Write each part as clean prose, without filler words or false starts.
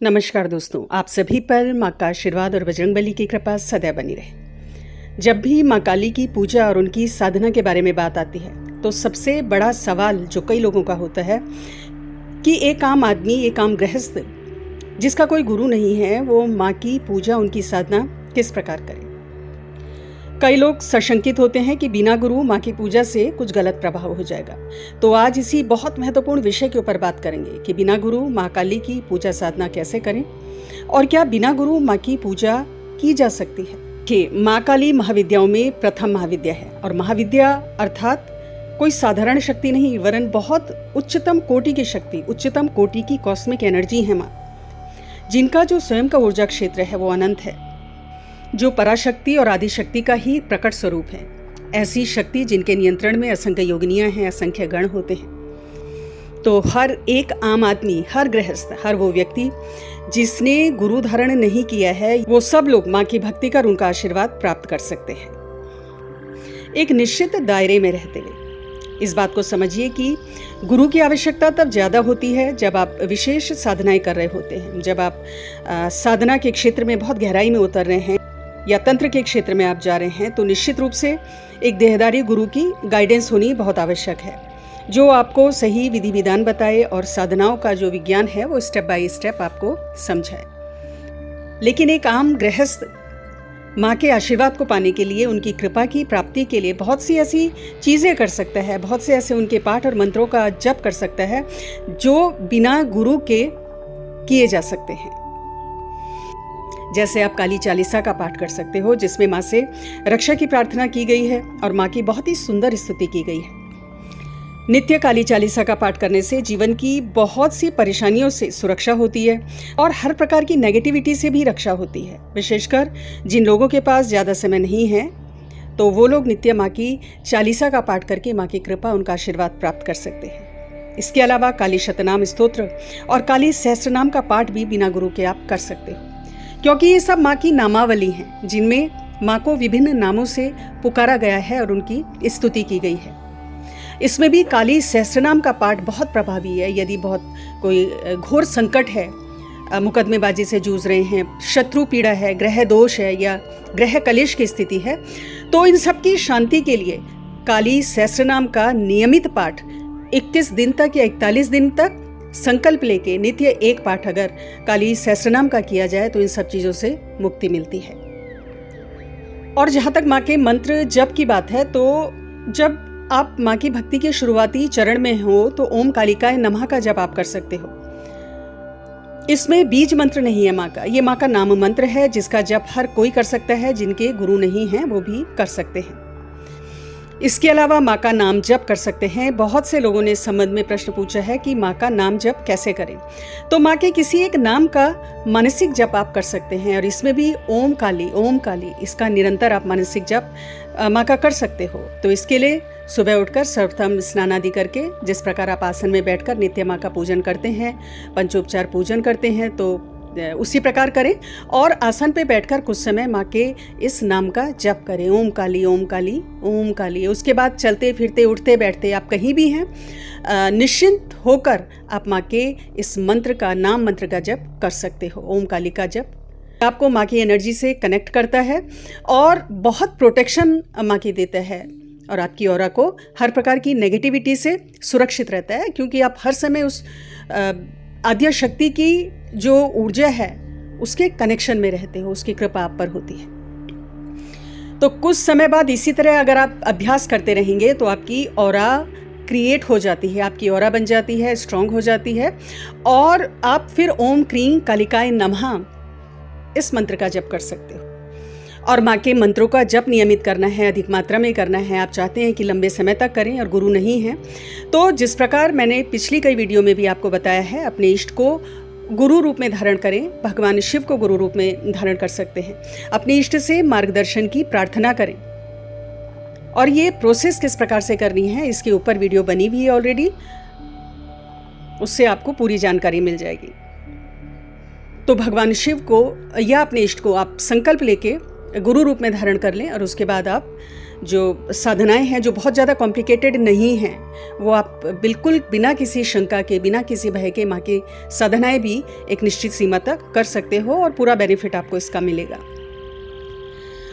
नमस्कार दोस्तों, आप सभी पर माँ का आशीर्वाद और बजरंगबली की कृपा सदैव बनी रहे। जब भी माँ काली की पूजा और उनकी साधना के बारे में बात आती है तो सबसे बड़ा सवाल जो कई लोगों का होता है कि एक आम आदमी, एक आम गृहस्थ जिसका कोई गुरु नहीं है, वो माँ की पूजा, उनकी साधना किस प्रकार करे। कई लोग सशंकित होते हैं कि बिना गुरु माँ की पूजा से कुछ गलत प्रभाव हो जाएगा। तो आज इसी बहुत महत्वपूर्ण विषय के ऊपर बात करेंगे कि बिना गुरु माँ काली की पूजा साधना कैसे करें और क्या बिना गुरु माँ की पूजा की जा सकती है। कि माँ काली महाविद्याओं में प्रथम महाविद्या है और महाविद्या अर्थात कोई साधारण शक्ति नहीं, वरन बहुत उच्चतम कोटि की शक्ति, उच्चतम कोटि की कॉस्मिक एनर्जी है माँ, जिनका जो स्वयं का ऊर्जा क्षेत्र है वो अनंत है, जो पराशक्ति और आदिशक्ति का ही प्रकट स्वरूप है। ऐसी शक्ति जिनके नियंत्रण में असंख्य योगिनियां हैं, असंख्य गण होते हैं। तो हर एक आम आदमी, हर गृहस्थ, हर वो व्यक्ति जिसने गुरु धारण नहीं किया है, वो सब लोग माँ की भक्ति कर उनका आशीर्वाद प्राप्त कर सकते हैं, एक निश्चित दायरे में रहते हुए। इस बात को समझिए कि गुरु की आवश्यकता तब ज़्यादा होती है जब आप विशेष साधनाएं कर रहे होते हैं, जब आप साधना के क्षेत्र में बहुत गहराई में उतर रहे हैं या तंत्र के क्षेत्र में आप जा रहे हैं, तो निश्चित रूप से एक देहधारी गुरु की गाइडेंस होनी बहुत आवश्यक है, जो आपको सही विधि विधान बताए और साधनाओं का जो विज्ञान है वो स्टेप बाय स्टेप आपको समझाए। लेकिन एक आम गृहस्थ माँ के आशीर्वाद को पाने के लिए, उनकी कृपा की प्राप्ति के लिए बहुत सी ऐसी चीज़ें कर सकता है, बहुत से ऐसे उनके पाठ और मंत्रों का जप कर सकता है जो बिना गुरु के किए जा सकते हैं। जैसे आप काली चालीसा का पाठ कर सकते हो, जिसमें माँ से रक्षा की प्रार्थना की गई है और माँ की बहुत ही सुंदर स्तुति की गई है। नित्य काली चालीसा का पाठ करने से जीवन की बहुत सी परेशानियों से सुरक्षा होती है और हर प्रकार की नेगेटिविटी से भी रक्षा होती है। विशेषकर जिन लोगों के पास ज़्यादा समय नहीं है, तो वो लोग नित्य माँ की चालीसा का पाठ करके माँ की कृपा, उनका आशीर्वाद प्राप्त कर सकते हैं। इसके अलावा काली शतनाम स्तोत्र और काली सहस्त्रनाम का पाठ भी बिना गुरु के आप कर सकते हो, क्योंकि ये सब माँ की नामावली हैं, जिनमें माँ को विभिन्न नामों से पुकारा गया है और उनकी स्तुति की गई है। इसमें भी काली सहस्त्रनाम का पाठ बहुत प्रभावी है। यदि बहुत कोई घोर संकट है, मुकदमेबाजी से जूझ रहे हैं, शत्रु पीड़ा है, ग्रह दोष है या ग्रह कलेश की स्थिति है, तो इन सब की शांति के लिए काली सहस्त्रनाम का नियमित पाठ 21 दिन तक या 41 दिन तक संकल्प लेके नित्य एक पाठ अगर काली सहस्त्रनाम का किया जाए तो इन सब चीज़ों से मुक्ति मिलती है। और जहाँ तक माँ के मंत्र जप की बात है, तो जब आप माँ की भक्ति के शुरुआती चरण में हो तो ओम कालिकाय नमः का जप आप कर सकते हो। इसमें बीज मंत्र नहीं है माँ का, ये माँ का नाम मंत्र है, जिसका जप हर कोई कर सकता है, जिनके गुरु नहीं हैं वो भी कर सकते हैं। इसके अलावा माँ का नाम जप कर सकते हैं। बहुत से लोगों ने इस संबंध में प्रश्न पूछा है कि माँ का नाम जप कैसे करें। तो माँ के किसी एक नाम का मानसिक जप आप कर सकते हैं और इसमें भी ओम काली इसका निरंतर आप मानसिक जप माँ का कर सकते हो। तो इसके लिए सुबह उठकर सर्वप्रथम स्नान आदि करके, जिस प्रकार आप आसन में बैठकर नित्य माँ का पूजन करते हैं, पंचोपचार पूजन करते हैं, तो उसी प्रकार करें और आसन पे बैठकर कुछ समय माँ के इस नाम का जप करें, ओम काली ओम काली ओम काली। उसके बाद चलते फिरते उठते बैठते आप कहीं भी हैं, निश्चिंत होकर आप माँ के इस मंत्र का, नाम मंत्र का जप कर सकते हो। ओम काली का जप आपको माँ की एनर्जी से कनेक्ट करता है और बहुत प्रोटेक्शन माँ की देता है और आपकी ऑरा को हर प्रकार की नेगेटिविटी से सुरक्षित रहता है, क्योंकि आप हर समय उस आद्य शक्ति की जो ऊर्जा है उसके कनेक्शन में रहते हो, उसकी कृपा आप पर होती है। तो कुछ समय बाद इसी तरह अगर आप अभ्यास करते रहेंगे तो आपकी ऑरा क्रिएट हो जाती है, आपकी ऑरा बन जाती है, स्ट्रांग हो जाती है और आप फिर ओम क्रीं कालिकाय नमः इस मंत्र का जप कर सकते हो। और माँ के मंत्रों का जप नियमित करना है, अधिक मात्रा में करना है। आप चाहते हैं कि लंबे समय तक करें और गुरु नहीं है, तो जिस प्रकार मैंने पिछली कई वीडियो में भी आपको बताया है, अपने इष्ट को गुरु रूप में धारण करें। भगवान शिव को गुरु रूप में धारण कर सकते हैं। अपने इष्ट से मार्गदर्शन की प्रार्थना करें और ये प्रोसेस किस प्रकार से करनी है, इसके ऊपर वीडियो बनी हुई है ऑलरेडी, उससे आपको पूरी जानकारी मिल जाएगी। तो भगवान शिव को या अपने इष्ट को आप संकल्प लेके गुरु रूप में धारण कर लें और उसके बाद आप जो साधनाएं हैं जो बहुत ज़्यादा कॉम्प्लिकेटेड नहीं हैं, वो आप बिल्कुल बिना किसी शंका के, बिना किसी भय के माँ की साधनाएं भी एक निश्चित सीमा तक कर सकते हो और पूरा बेनिफिट आपको इसका मिलेगा।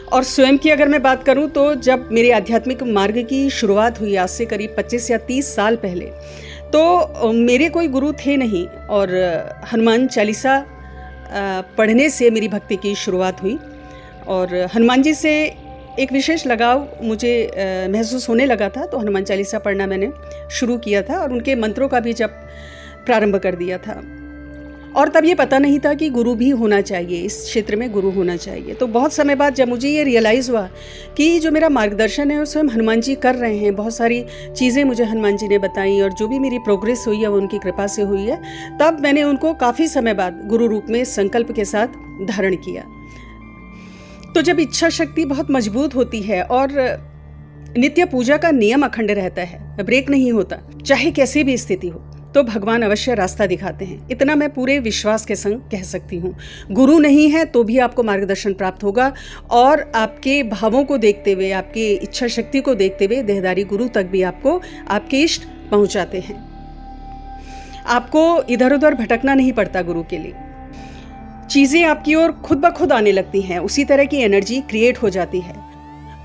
और स्वयं की अगर मैं बात करूं तो जब मेरे आध्यात्मिक मार्ग की शुरुआत हुई आज से करीब 25 या 30 साल पहले, तो मेरे कोई गुरु थे नहीं और हनुमान चालीसा पढ़ने से मेरी भक्ति की शुरुआत हुई और हनुमान जी से एक विशेष लगाव मुझे महसूस होने लगा था। तो हनुमान चालीसा पढ़ना मैंने शुरू किया था और उनके मंत्रों का भी जप प्रारंभ कर दिया था। और तब ये पता नहीं था कि गुरु भी होना चाहिए, इस क्षेत्र में गुरु होना चाहिए। तो बहुत समय बाद जब मुझे ये रियलाइज़ हुआ कि जो मेरा मार्गदर्शन है वो स्वयं हनुमान जी कर रहे हैं, बहुत सारी चीज़ें मुझे हनुमान जी ने बताई और जो भी मेरी प्रोग्रेस हुई है वो उनकी कृपा से हुई है, तब मैंने उनको काफ़ी समय बाद गुरु रूप में संकल्प के साथ धारण किया। तो जब इच्छा शक्ति बहुत मजबूत होती है और नित्य पूजा का नियम अखंड रहता है, ब्रेक नहीं होता, चाहे कैसी भी स्थिति हो, तो भगवान अवश्य रास्ता दिखाते हैं। इतना मैं पूरे विश्वास के संग कह सकती हूँ। गुरु नहीं है तो भी आपको मार्गदर्शन प्राप्त होगा और आपके भावों को देखते हुए, आपकी इच्छा शक्ति को देखते हुए देहधारी गुरु तक भी आपको आपके इष्ट पहुँचाते हैं। आपको इधर उधर भटकना नहीं पड़ता गुरु के लिए। चीज़ें आपकी ओर खुद ब खुद आने लगती हैं, उसी तरह की एनर्जी क्रिएट हो जाती है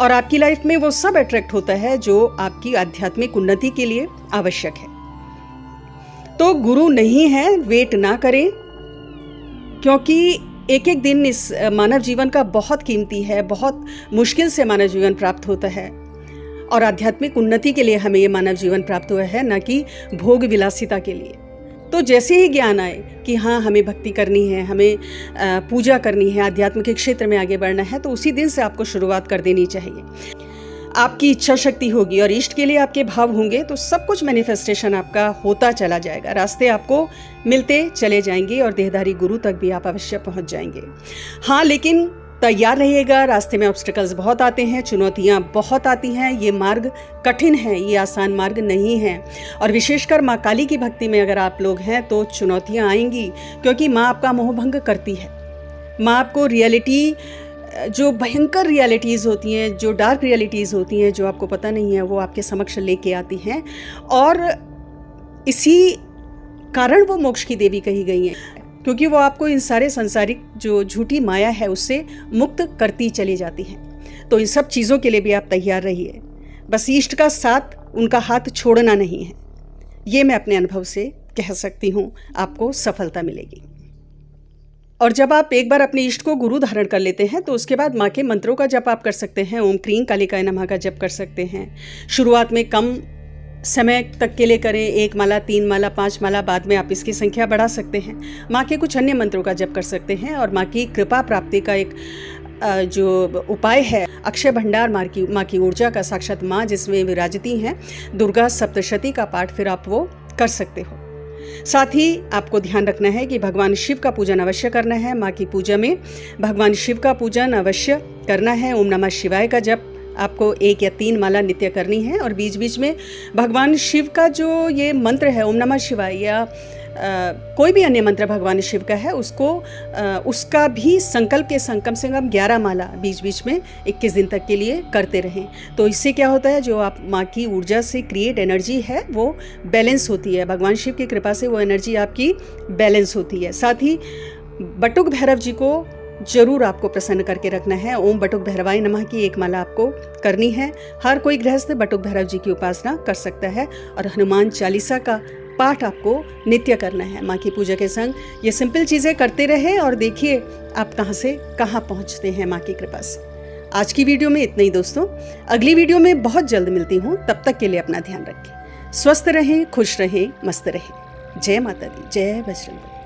और आपकी लाइफ में वो सब अट्रैक्ट होता है जो आपकी आध्यात्मिक उन्नति के लिए आवश्यक है। तो गुरु नहीं है, वेट ना करें, क्योंकि एक एक दिन इस मानव जीवन का बहुत कीमती है, बहुत मुश्किल से मानव जीवन प्राप्त होता है और आध्यात्मिक उन्नति के लिए हमें ये मानव जीवन प्राप्त हुआ है, न कि भोग विलासिता के लिए। तो जैसे ही ज्ञान आए कि हाँ हमें भक्ति करनी है, हमें पूजा करनी है, आध्यात्म के क्षेत्र में आगे बढ़ना है, तो उसी दिन से आपको शुरुआत कर देनी चाहिए। आपकी इच्छा शक्ति होगी और इष्ट के लिए आपके भाव होंगे तो सब कुछ मैनिफेस्टेशन आपका होता चला जाएगा, रास्ते आपको मिलते चले जाएंगे और देहधारी गुरु तक भी आप अवश्य पहुंच जाएंगे। हाँ, लेकिन तैयार रहिएगा, रास्ते में ऑब्स्टिकल्स बहुत आते हैं, चुनौतियाँ बहुत आती हैं, ये मार्ग कठिन है, ये आसान मार्ग नहीं है। और विशेषकर माँ काली की भक्ति में अगर आप लोग हैं तो चुनौतियाँ आएंगी, क्योंकि माँ आपका मोहभंग करती है। माँ आपको रियलिटी, जो भयंकर रियलिटीज़ होती हैं, जो डार्क रियलिटीज़ होती हैं, जो आपको पता नहीं है, वो आपके समक्ष लेके आती हैं और इसी कारण वो मोक्ष की देवी कही गई हैं, क्योंकि वो आपको इन सारे संसारिक जो झूठी माया है उससे मुक्त करती चली जाती हैं। तो इन सब चीज़ों के लिए भी आप तैयार रहिए, बस इष्ट का साथ, उनका हाथ छोड़ना नहीं है। ये मैं अपने अनुभव से कह सकती हूँ, आपको सफलता मिलेगी। और जब आप एक बार अपने इष्ट को गुरु धारण कर लेते हैं तो उसके बाद माँ के मंत्रों का जप आप कर सकते हैं। ओम क्रीं कालिकाय नमः का जप कर सकते हैं। शुरुआत में कम समय तक के लिए करें, 1 माला, 3 माला, 5 माला, बाद में आप इसकी संख्या बढ़ा सकते हैं। माँ के कुछ अन्य मंत्रों का जप कर सकते हैं और माँ की कृपा प्राप्ति का एक जो उपाय है, अक्षय भंडार माँ की ऊर्जा का, साक्षात माँ जिसमें विराजती हैं, दुर्गा सप्तशती का पाठ फिर आप वो कर सकते हो। साथ ही आपको ध्यान रखना है कि भगवान शिव का पूजन अवश्य करना है। माँ की पूजा में भगवान शिव का पूजन अवश्य करना है। ओम नमः शिवाय का जप आपको 1 या 3 माला नित्य करनी है और बीच बीच में भगवान शिव का जो ये मंत्र है ओम नमः शिवाय या कोई भी अन्य मंत्र भगवान शिव का है उसको उसका भी संकल्प के संग कम से कम 11 माला बीच बीच में 21 दिन तक के लिए करते रहें। तो इससे क्या होता है, जो आप माँ की ऊर्जा से क्रिएट एनर्जी है वो बैलेंस होती है। भगवान शिव की कृपा से वो एनर्जी आपकी बैलेंस होती है। साथ ही बटुक भैरव जी को जरूर आपको प्रसन्न करके रखना है। ओम बटुक भैरवाय नमः की 1 माला आपको करनी है। हर कोई गृहस्थ बटुक भैरव जी की उपासना कर सकता है और हनुमान चालीसा का पाठ आपको नित्य करना है माँ की पूजा के संग। ये सिंपल चीज़ें करते रहे और देखिए आप कहाँ से कहाँ पहुँचते हैं माँ की कृपा से। आज की वीडियो में इतना ही दोस्तों, अगली वीडियो में बहुत जल्द मिलती हूँ। तब तक के लिए अपना ध्यान रखें, स्वस्थ रहें, खुश रहें, मस्त रहें। जय माता दी, जय बजरंग बली।